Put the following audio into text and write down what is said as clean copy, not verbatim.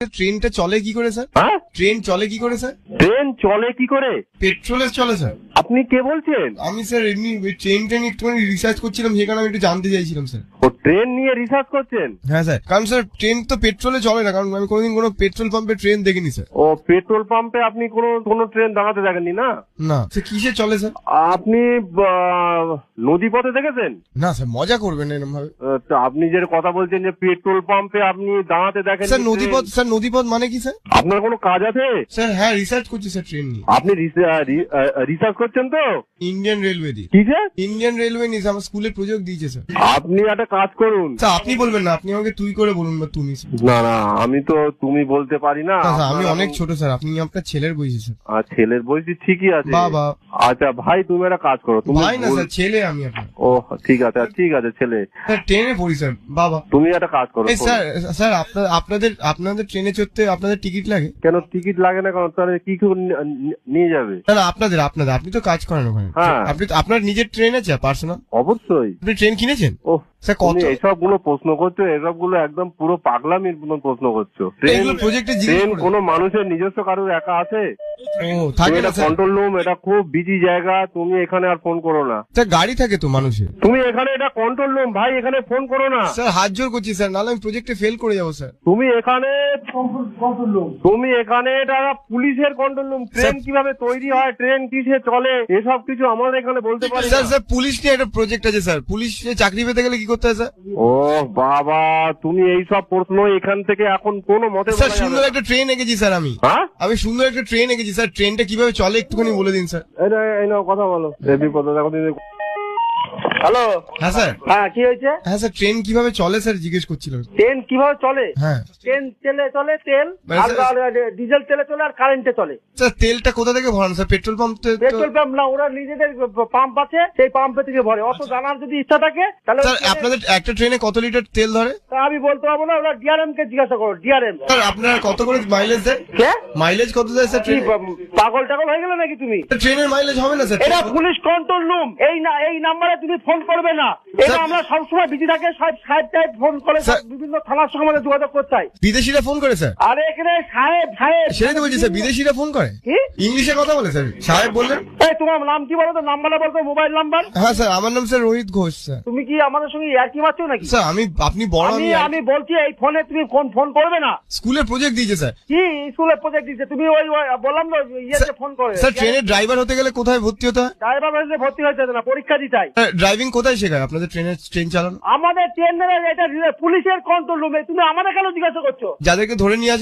ট্রেনটা চলে কি করে স্যার? হ্যাঁ, ট্রেন চলে কি করে স্যার? ট্রেন চলে কি করে? পেট্রোলে চলে স্যার। আপনি কে বলছেন? আমি স্যার এমনি ট্রেনটা নিয়ে একটুখানি রিসার্চ করছিলাম, সেখানে আমি একটু জানতে চাইছিলাম স্যার। ও ট্রেন নিয়ে রিসার্চ করছেন? হ্যাঁ স্যার, কারণ স্যার ট্রেন তো পেট্রোলে চলে না, কারণ আমি কোনোদিন কোনো পেট্রোল পাম্পে ট্রেন দেখিনি স্যার। ও পেট্রোল পাম্পে আপনি কোনো ট্রেন দাঁড়াতে দেখেননি না? না স্যার, কিসে চলে স্যার? আপনি নদী পথে দেখেছেন? না স্যার, মজা করবেন না এরকম ভাবে। তো আপনি যে কথা বলছেন যে পেট্রোল পাম্পে আপনি দাঁড়াতে দেখেন স্যার নদীপথ মানে কি স্যার? আপনার কোনো কাজ আছে? স্যার হ্যাঁ, রিসার্চ করছি স্যার ট্রেন নিয়ে। আপনি রিসার্চ করছেন তো? ইন্ডিয়ান রেলওয়ে দিয়ে। কি স্যার? ইন্ডিয়ান রেলওয়ে নিয়ে আমার স্কুলে প্রজেক্ট দিয়েছে স্যার। আপনি একটা কাজ করুন। স্যার আপনি বলবেন না, আপনি আমাকে তুই করে বলুন বা তুমি। না না, আমি তো তুমি বলতে পারি না। স্যার আমি অনেক ছোট স্যার, আপনি আপনার ছেলের বয়সী স্যার। আর ছেলের বয়সী ঠিকই আছে। বাবা। আচ্ছা ভাই, তুমি একটা কাজ করো। তুমি ভাই না স্যার, ছেলে আমি আপনার। ও ঠিক আছে ছেলে। স্যার ট্রেনে পড়ি স্যার। বাবা। তুমি একটা কাজ করো। এই স্যার আপনাদের ট্রেনে চড়তে আপনাদের টিকিট লাগে? কেন টিকিট লাগে না? কারণ তাহলে কি করে নিয়ে যাবে? না আপনাদের আপনি তো কাজ করেন ওখানে। হ্যাঁ। আপনি আপনার নিজের ট্রেন আছে পার্সোনাল? অবশ্যই। আপনি ট্রেন কিনেছেন? ও স্যার কত? তুমি এসব গুলো প্রশ্ন করছো, এসব গুলো একদম পুরো পাগলামির মতো প্রশ্ন করছো। এগুলো প্রজেক্টে ট্রেন কোনো মানুষের নিজস্ব কারোর একা আছে? ও থাকে না এটা স্যার। কন্ট্রোল রুম, এটা খুব বিজি জায়গা। তুমি এখানে আর ফোন করো না। স্যার গাড়ি থাকে তো মানুষের। তুমি এখানে, এটা কন্ট্রোল রুম ভাই, এখানে ফোন করো না। স্যার হাত জোর করছি স্যার, নাহলে আমি প্রজেক্টে ফেল করে যাবো স্যার। তুমি এখানে এটা পুলিশের কন্ট্রোল রুম। ট্রেন কিভাবে তৈরি হয়, ট্রেন কিসে চলে, এসব কিছু আমাদের এখানে বলতে পারি না। স্যার পুলিশ নিয়ে একটা প্রজেক্ট আছে স্যার। পুলিশে চাকরি পেতে গেলে কি করতে হয় স্যার? ও বাবা, তুমি এই সব প্রশ্ন এখান থেকে এখন কোনো মতে স্যার সুন্দর একটা ট্রেন এঁকেছি স্যার আমি। হ্যাঁ, আমি সুন্দর একটা ট্রেন এঁকেছি স্যার। ট্রেনটা কিভাবে চলে একটুখানি বলে দিন স্যার। এই নাও কথা বলো। বিপদ দেখো। হ্যালো। হ্যাঁ স্যার। হ্যাঁ, কি হয়েছে? হ্যাঁ স্যার, ট্রেন কিভাবে চলে স্যার জিজ্ঞেস করছিলাম। ট্রেন কিভাবে চলে? হ্যাঁ ট্রেন চলে তেল আর ডিজেল তেলে চলে আর কারেন্টে চলে। স্যার তেলটা কোথা থেকে ভরান sir? Petrol pump? Petrol pump না, ওরা নিজেদের পাম্প আছে, সেই পাম্পে থেকে ভরে। অত জানার যদি ইচ্ছা থাকে তাহলে স্যার আপনাদের একটা ট্রেনে কত লিটার তেল ধরে? তা আমি বলতে পারবো না, ওরা ডিআরএম কে জিজ্ঞাসা করো। ডিআরএম স্যার আপনার কত করে মাইলেজ দেয়? কে? মাইলেজ কত দেয় স্যার কি ট্রেন? পাগল টাগল হয়ে গেলে নাকি তুমি? ট্রেনের মাইলেজ হবে না স্যার? এটা পুলিশ কন্ট্রোল রুম। এই নাম্বারে তুমি ফোন করবে না। এটা আমরা সবসময় বিজি থাকে, সাহেব টাইপ ফোন করে বিভিন্ন থানার সঙ্গে আমাদের যোগাযোগ করতে হয়। বিদেশিরা ফোন করে স্যার? আরে এখানে সাহেব সেটাই তো বলছি স্যার, বিদেশিরা ফোন করে। কি ইংলিশে কথা বলে স্যার? সাহেব বললেন। এই তোমার নাম কি বলো তো? নাম্বারটা বলতো, মোবাইল নাম্বার। হ্যাঁ স্যার, আমার নাম স্যার রোহিত ঘোষ স্যার। তুমি কি আমাদের সঙ্গে ইয়ার্কি মারছো নাকি? স্যার আপনি বড়, আমি বলছি এই ফোনে তুমি ফোন করবে না। স্কুলের প্রজেক্ট দিয়েছে স্যার। কি স্কুলের প্রজেক্ট দিচ্ছে? তুমি ওই বললাম না ইয়েতে ফোন করে। স্যার ট্রেনের ড্রাইভার হতে গেলে কোথায় ভর্তি হতে হয়? ড্রাইভার হয়েছে ভর্তি হয়েছে না, পরীক্ষা দিতে হয়। ড্রাইভিং কোথায় শেখায় আপনাদের ট্রেন চালানো? আমাদের ট্রেনের এটা পুলিশের কন্ট্রোল রুমে। তুমি আমাদের কেন জিজ্ঞাসা করছো? যাদেরকে ধরে নিয়ে আসেন